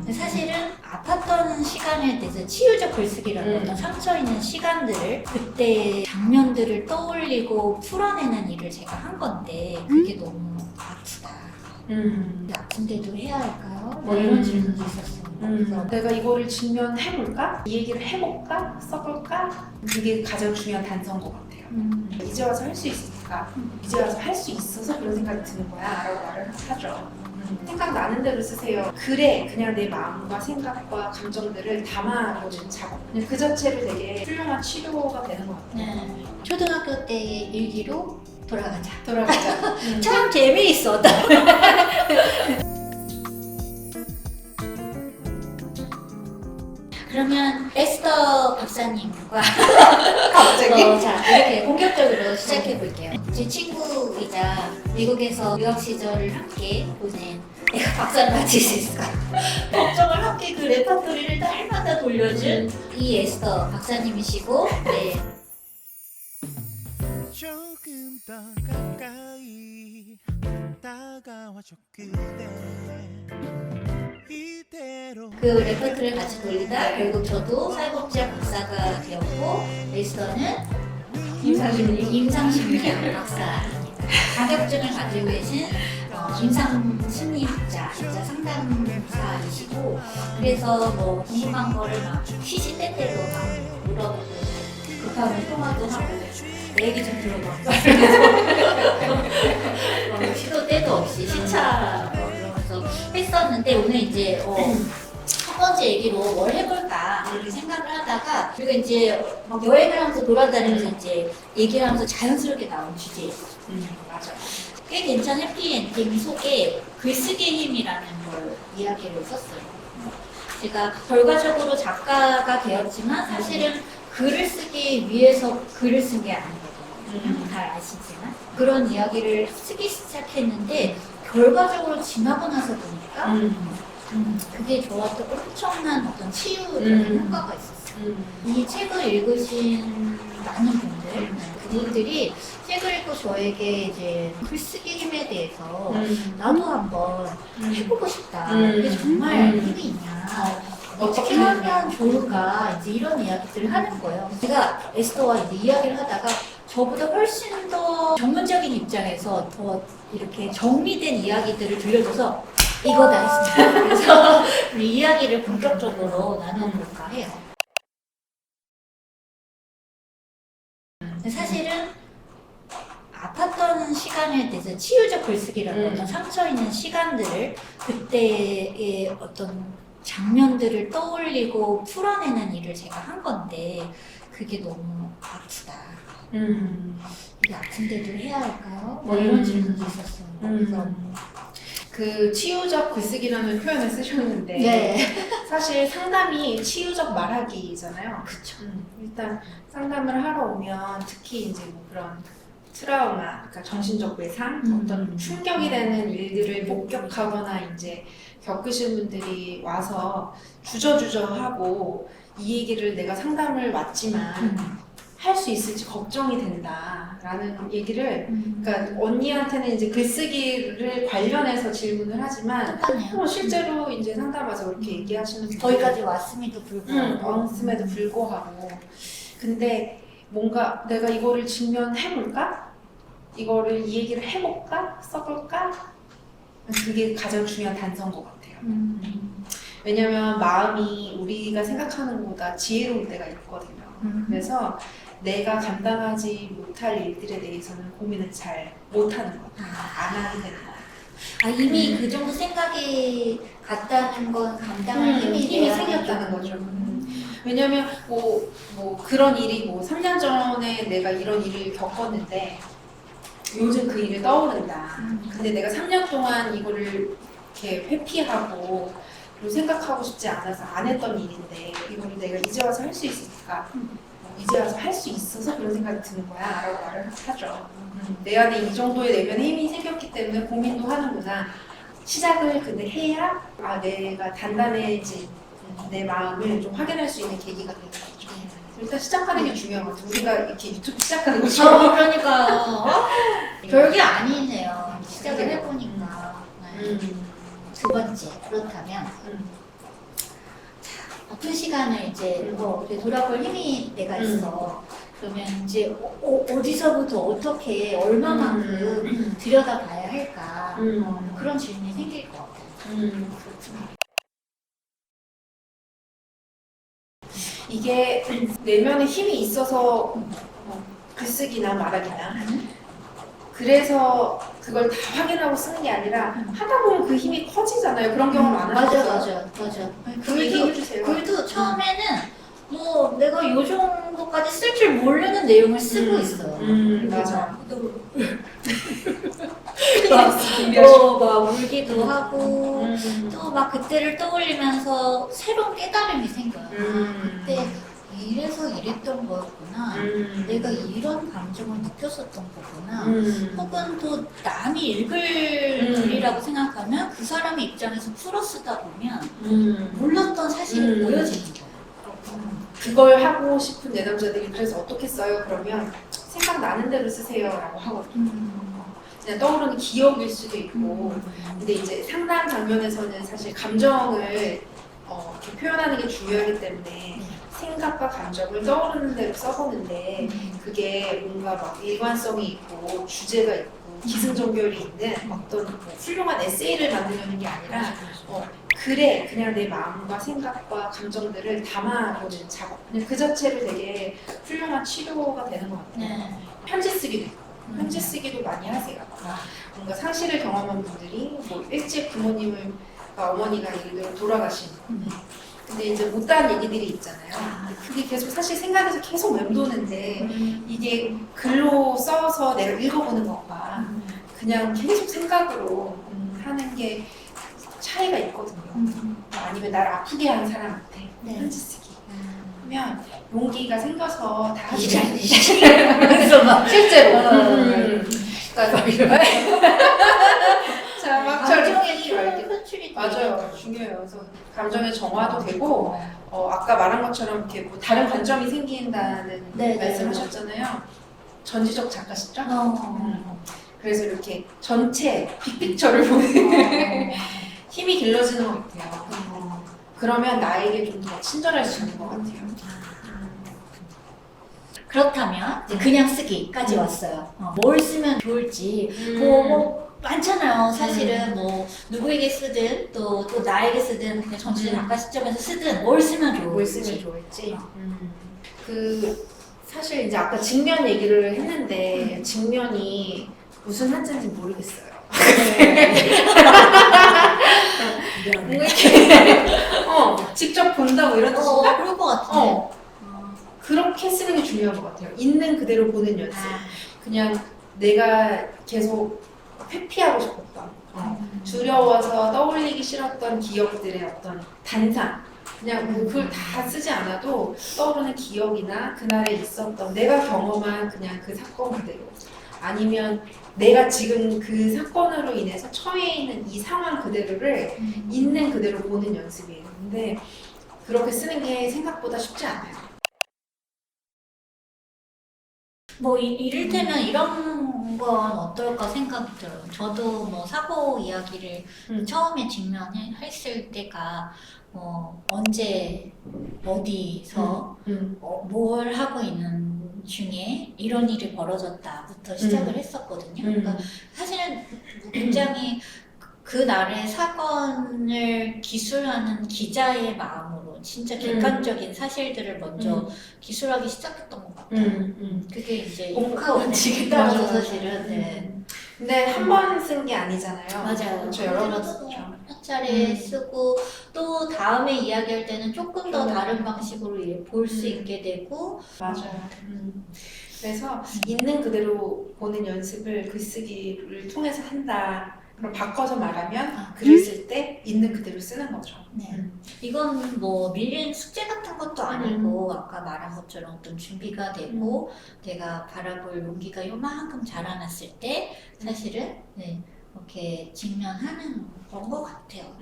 근데 사실은 아팠던 시간에 대해서 치유적 글쓰기라는 어떤 상처 있는 시간들을 그때 장면들을 떠올리고 풀어내는 일을 제가 한 건데 그게 너무 아프다. 아픈데도 해야 할까요? 뭐 이런 질문도 있었어요. 그래서 내가 이거를 직면해볼까? 이 얘기를 해볼까? 써볼까? 그게 가장 중요한 단서인 것 같아요. 이제 와서 할 수 있을까? 이제 와서 할 수 있어서 그런 생각이 드는 거야 라고 말을 하죠. 생각나는 대로 쓰세요. 글에 그냥 내 마음과 생각과 감정들을 담아보는 작업. 그냥 그 자체로 되게 훌륭한 치료가 되는 것 같아요. 네. 초등학교 때의 일기로 돌아가자. 돌아가자. 참 재미있어. 그러면 에스더 박사님과 갑자기? 자 이렇게 본격적으로 시작해 볼게요. 제 친구이자 미국에서 유학 시절을 함께 보낸 내가 박사를 맞을 수 있을까? 걱정을 함께 그 레퍼토리를 날마다 돌려준 이 에스더 박사님이시고, 네. 조금 더 가까이 다가와줘 그대 이대로 그 레퍼토리를 같이 돌리다 결국 저도 사회복지학 박사가 되었고 에스더는 임상심리학 박사입니다. 자격증을 가지고 계신 임상심리학자 상담사이시고, 그래서 뭐 궁금한 거를 막 시시때때로 막 물어보고 급하면 통화도 하고 내 얘기 좀 들어봐. 시도 때도 없이 시차 그러면서 했었는데 오늘 이제 첫 번째 얘기로 뭘 해볼까 이렇게 생각을 하다가 우리가 이제 막 여행을 하면서 돌아다니면서 이제 얘기를 하면서 자연스럽게 나온 주제예요. 맞아. 꽤 괜찮은 해피엔딩 속에 글쓰기의 힘이라는 걸 이야기를 썼어요. 제가 결과적으로 작가가 되었지만 사실은 글을 쓰기 위해서 글을 쓴 게 아니거든요. 잘 아시지만 그런 이야기를 쓰기 시작했는데 결과적으로 지나고 나서 보니까 그게 저한테 엄청난 어떤 치유적인 효과가 있었어요. 이 책을 읽으신 많은 분들, 그분들이 책을 읽고 저에게 이제 글쓰기 힘에 대해서 나도 한번 해보고 싶다. 이게 정말 힘이 있냐. 어떻게 하면 좋을까. 이제 이런 이야기들을 하는 거예요. 제가 에스더와 이제 이야기를 하다가 저보다 훨씬 더 전문적인 입장에서 더 이렇게 정리된 이야기들을 들려줘서 이거다 했습니다. 그래서 우리 이야기를 본격적으로 나눠볼까 해요. 사실은 아팠던 시간에 대해서 치유적 글쓰기라는 어떤 상처 있는 시간들을 그때의 어떤 장면들을 떠올리고 풀어내는 일을 제가 한 건데 그게 너무 아프다. 이게 아픈데도 해야 할까요? 뭐 이런 질문도 있었어요. 그래서 그 치유적 글쓰기라는 표현을 쓰셨는데 네. 사실 상담이 치유적 말하기잖아요. 그쵸. 일단 상담을 하러 오면 특히 이제 뭐 그런 트라우마, 그러니까 정신적 외상, 어떤 충격이 되는 일들을 목격하거나 이제 겪으신 분들이 와서 주저주저하고 이 얘기를 내가 상담을 왔지만 할 수 있을지 걱정이 된다라는 얘기를 그러니까 언니한테는 이제 글쓰기를 관련해서 질문을 하지만 실제로 이제 상담 와서 그렇게 얘기하시는 분들 거기까지 왔음에도 불구하고 왔음에도 불구하고 근데 뭔가 내가 이거를 직면해볼까? 이거를 이 얘기를 해볼까? 써볼까? 그게 가장 중요한 단서인 것 같아요. 왜냐면 마음이 우리가 생각하는 것보다 지혜로울 때가 있거든요. 그래서 내가 감당하지 못할 일들에 대해서는 고민을 잘 못하는 것 같아요. 안 하게 되는 것 같아요. 이미 그 정도 생각이 갔다는 건 감당할 힘이 생겼다는 거죠. 왜냐면 뭐 그런 일이 뭐 3년 전에 내가 이런 일을 겪었는데 요즘 그 일을 떠오른다. 근데 내가 3년 동안 이거를 이렇게 회피하고 그리고 생각하고 싶지 않아서 안 했던 일인데 이거를 내가 이제 와서 할 수 있을까? 이제 와서 할 수 있어서 그런 생각이 드는 거야 라고 말을 하죠. 내 안에 이 정도의 내면 힘이 생겼기 때문에 고민도 하는구나. 시작을 근데 해야 내가 단단해진 내 마음을 좀 확인할 수 있는 계기가 되는 거죠. 일단 시작하는 게 중요한 것 같아요. 우리가 이렇게 유튜브 시작하는 것처럼. 그러니까요. 별게 아니네요. 시작을 해보니까. 두 번째, 그렇다면 바쁜 시간을 이제 이렇게 돌아볼 힘이 내가 있어. 그러면 이제 어디서부터 어떻게 얼마만큼 들여다봐야 할까 그런 질문이 생길 것 같아요. 그렇죠. 이게 내면에 힘이 있어서 글쓰기나 말하기나 그래서 그걸 다 확인하고 쓰는 게 아니라 하다 보면 그 힘이 커지잖아요. 그런 경험 안 하셨어요? 맞아. 그 얘기 해주세요. 글도 처음에는 뭐 내가 요 정도까지 쓸 줄 모르는 내용을 쓰고 있어요. 맞아. 막 울기도 하고 또 막 그때를 떠올리면서 새로운 깨달음이 생겨요. 그때 이래서 이랬던 거였구나. 내가 이런 감정을 느꼈었던 거구나. 혹은 또 남이 읽을 글이라고 생각하면 그 사람의 입장에서 풀어 쓰다 보면 몰랐던 사실이 보여지는 거예요. 그걸 하고 싶은 내담자들이 그래서 어떻게 써요? 그러면 생각나는 대로 쓰세요 라고 하거든요. 그냥 떠오르는 기억일 수도 있고 근데 이제 상당 장면에서는 사실 감정을 이렇게 표현하는 게 중요하기 때문에 생각과 감정을 떠오르는 대로 써보는데 그게 뭔가 막 일관성이 있고 주제가 있고 기승전결이 있는 어떤 훌륭한 에세이를 만들려는 게 아니라 글에 그냥 내 마음과 생각과 감정들을 담아보는 작업 그냥 그 자체로 되게 훌륭한 치료가 되는 것 같아요. 편지 쓰기도 있고 편지 쓰기도 많이 하세요. 뭔가 상실을 경험한 분들이 뭐 일찍 어머니가 예를 들어 돌아가신 근데 이제 못다한 얘기들이 있잖아요. 그게 계속 사실 생각에서 계속 맴도는데 이게 글로 써서 내가 읽어보는 것과 그냥 계속 생각으로 하는 게 차이가 있거든요. 아니면 날 아프게 한 사람한테 편지 쓰기 하면 용기가 생겨서 다 하지 그래서 막 실제로 자, 막 감정의 이렇게 표출이 맞아요. 중요해요. 그래서 감정의 정화도 되고 아까 말한 것처럼 이렇게 뭐 다른 관점이 생긴다는 말씀하셨잖아요. 전지적 작가시죠? 그래서 이렇게 전체 빅픽처를 보는 힘이 길러지는 것 같아요. 그러면 나에게 좀 더 친절할 수 있는 것 같아요. 그렇다면 이제 그냥 쓰기까지 왔어요. 뭘 쓰면 좋을지 뭐 많잖아요. 사실은 뭐 누구에게 쓰든 또 나에게 쓰든 그냥 전체적 작가 시점에서 쓰든 뭘 쓰면 좋을지. 뭘 쓰면 좋을지. 그 사실 이제 아까 직면 얘기를 했는데 직면이 무슨 한자인지 모르겠어요. 뭔가 이렇게 직접 본다고 이런 뜻인가? 그럴 것 같은데. 그렇게 쓰는 게 중요한 것 같아요. 있는 그대로 보는 연습. 그냥 내가 계속 회피하고 싶었던, 두려워서 떠올리기 싫었던 기억들의 어떤 단상. 그냥 그걸 다 쓰지 않아도 떠오르는 기억이나 그날에 있었던 내가 경험한 그냥 그 사건 그대로. 아니면 내가 지금 그 사건으로 인해서 처해 있는 이 상황 그대로를 있는 그대로 보는 연습이에요. 근데 그렇게 쓰는 게 생각보다 쉽지 않아요. 뭐 이를테면 이런 건 어떨까 생각이 들어요. 저도 뭐 사고 이야기를 처음에 직면했을 때가 언제 어디서 뭘 하고 있는 중에 이런 일이 벌어졌다부터 시작을 했었거든요. 그러니까 사실은 굉장히 그 날의 사건을 기술하는 기자의 마음으로 진짜 객관적인 사실들을 먼저 기술하기 시작했던 것 같아요. 그게 이제 목화 원칙에 따라서 사실은 근데 한 번 쓴 게 아니잖아요. 맞아요. 그렇죠. 여러 번 쓰고 쓰죠. 몇 차례 쓰고 또 다음에 이야기할 때는 조금 더 다른 방식으로 볼 수 있게 되고 맞아요. 그래서 있는 그대로 보는 연습을 글쓰기를 통해서 한다. 그럼 바꿔서 말하면 글을 쓸 때 있는 그대로 쓰는 거죠. 네. 이건 뭐 밀린 숙제 같은 것도 아니고 아까 말한 것처럼 어떤 준비가 되고 내가 바라볼 용기가 요만큼 자라났을 때 사실은 이렇게 직면하는 건 것 같아요.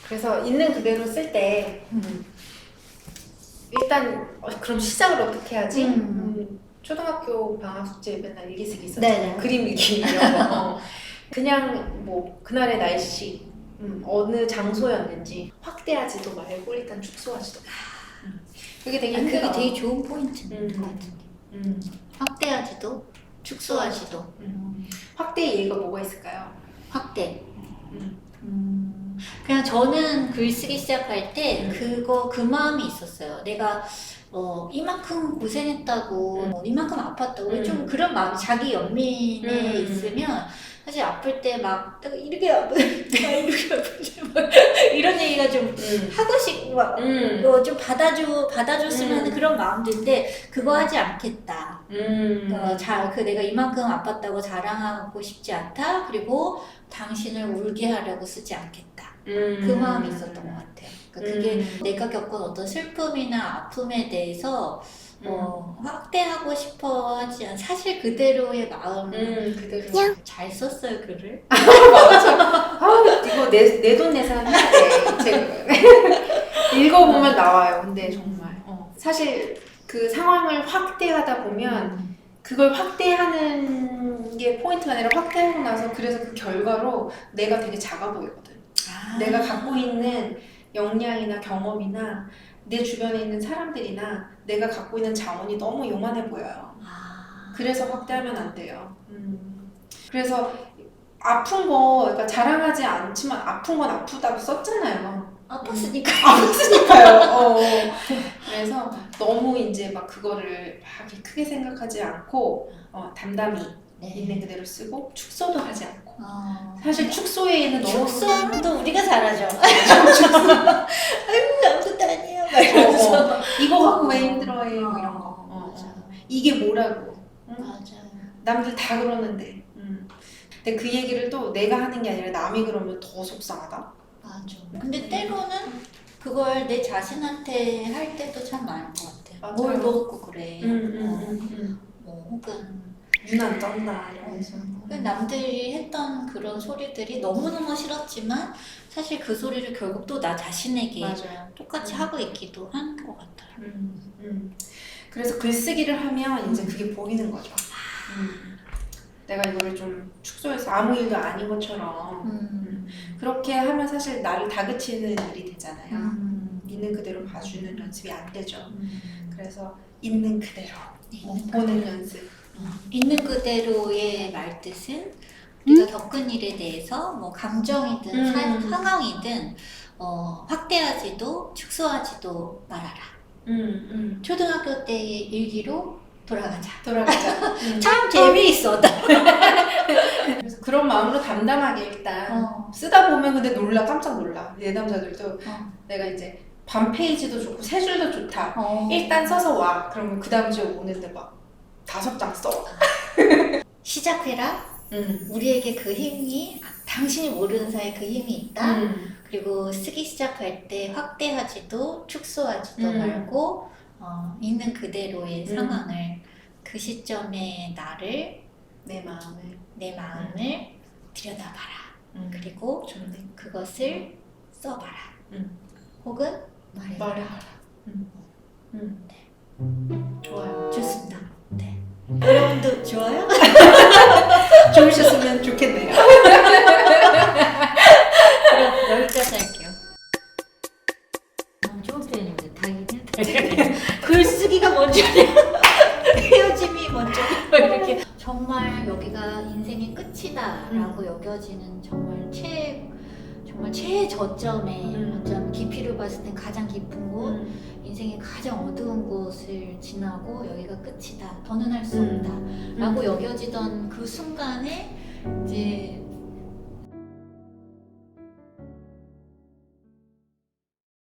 그래서 있는 그대로 쓸 때 일단 그럼 시작을 어떻게 하지? 초등학교 방학 숙제 맨날 일기 쓰기 있었잖아요. 그림 일기 이런 거. 그냥 뭐 그날의 날씨, 어느 장소였는지 확대 확대하지도 말고 일단 축소하지도. 그게 되게 그게 힘들어. 되게 좋은 포인트인 음. 것 같은데. 음. 확대하지도 축소하지도. 확대의 예가 뭐가 있을까요? 확대. 음. 그냥 저는 글쓰기 시작할 때 그 마음이 있었어요. 내가 이만큼 고생했다고, 뭐 이만큼 아팠다고, 좀 그런 마음, 자기 연민에 있으면 사실 아플 때 막 내가 이렇게 아프지, 막 이렇게 아프지, 막 이런 얘기가 좀 하고 싶고, 막 좀 받아줬으면 하는 그런 마음들인데 그거 하지 않겠다. 내가 이만큼 아팠다고 자랑하고 싶지 않다. 그리고 당신을 울게 하려고 쓰지 않겠다. 그 마음이 있었던 것 같아요. 그러니까 그게 내가 겪은 어떤 슬픔이나 아픔에 대해서 확대하고 싶어 하지 않. 사실 그대로의 마음을 그대로. 잘 썼어요 글을. 맞아. 이거 내 돈 내산 해야 돼. 이 책을. 읽어보면 나와요. 근데 정말 사실 그 상황을 확대하다 보면 그걸 확대하는 게 포인트가 아니라 확대하고 나서 그래서 그 결과로 내가 되게 작아 보이거든. 내가 갖고 있는 역량이나 경험이나 내 주변에 있는 사람들이나 내가 갖고 있는 자원이 너무 요만해 보여요. 그래서 확대하면 안 돼요. 그래서 아픈 거, 그러니까 자랑하지 않지만 아픈 건 아프다고 썼잖아요. 아팠으니까. 아팠으니까요. 그래서 너무 이제 막 그거를 막 이렇게 크게 생각하지 않고 담담히 있는 그대로 쓰고 축소도 하지 않고. 사실 축소에는 너무 축소도 우리가 잘하죠. 아이고 아무것도 아니에요. 막 이러면서. 이거 갖고 왜 힘들어해 뭐 이런 거. 맞아. 이게 뭐라고. 맞아. 남들 다 그러는데. 근데 그 얘기를 또 내가 하는 게 아니라 남이 그러면 더 속상하다. 맞아. 근데 때로는 그걸 내 자신한테 할 때도 참 많은 것 같아요. 맞아요. 뭘 먹었고 그래. 혹은 유난 쩐다 이러면서. 남들이 했던 그런 소리들이 너무너무 싫었지만 사실 그 소리를 결국 또 나 자신에게 맞아요. 똑같이 하고 있기도 한 것 같아요. 그래서 글쓰기를 하면 이제 그게 보이는 거죠. 내가 이거를 좀 축소해서 아무 일도 아닌 것처럼 그렇게 하면 사실 나를 다그치는 일이 되잖아요. 있는 그대로 봐주는 연습이 안 되죠. 그래서 있는 그대로 보는 연습. 있는 그대로의 말뜻은 우리가 겪은 일에 대해서 뭐 감정이든 상황이든 확대하지도 축소하지도 말아라. 초등학교 때의 일기로 돌아가자. 참 재미있어. 그래서 그런 마음으로 담담하게 일단 쓰다 보면 근데 깜짝 놀라. 내담자들도 내가 이제 반 페이지도 좋고 세 줄도 좋다. 일단 써서 와. 그러면 그 다음 주에 오는데 막 5장 써. 시작해라. 우리에게 그 힘이 당신이 모르는 사이에 그 힘이 있다. 그리고 쓰기 시작할 때 확대하지도 축소하지도 말고 있는 그대로의 상황을 그 시점에 나를 내 마음을 들여다봐라. 그리고 그것을 써봐라. 혹은 말해봐라. 좋아요. 좋습니다. 네. 여러분도 좋아요? 좋으셨으면 좋겠네요. 그럼 여기까지 할게요. 좋은 표현입니다. 당연히 글쓰기가 먼저냐 헤어짐이 먼저냐 이렇게 정말 여기가 인생의 끝이다라고 여겨지는 정말 최저점에 어떤 깊이를 봤을 땐 가장 깊은 곳, 인생의 가장 어두운 곳을 지나고 여기가 끝이다, 더는 할 수 없다 라고 여겨지던 그 순간에 이제